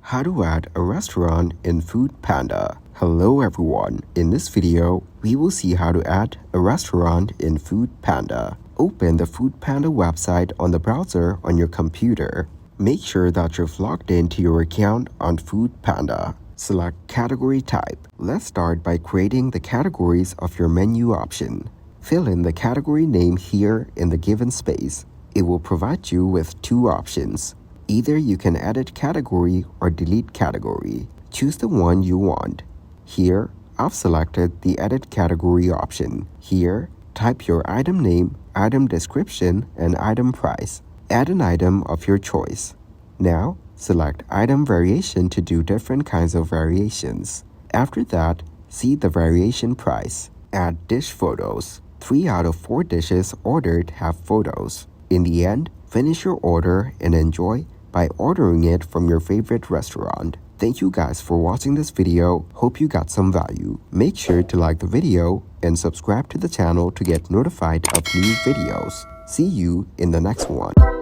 How to add a restaurant in Foodpanda. Hello everyone, in this video, we will see how to add a restaurant in Foodpanda. Open the Foodpanda website on the browser on your computer. Make sure that you're logged into your account on Foodpanda. Select category type. Let's start by creating the categories of your menu option. Fill in the category name here in the given space. It will provide you with two options. Either you can edit category or delete category. Choose the one you want. Here, I've selected the edit category option. Here, type your item name, item description, and item price. Add an item of your choice. Now, select item variation to do different kinds of variations. After that, see the variation price. Add dish photos. 3 out of 4 dishes ordered have photos. In the end, finish your order and enjoy by ordering it from your favorite restaurant. Thank you guys for watching this video. Hope you got some value. Make sure to like the video and subscribe to the channel to get notified of new videos. See you in the next one.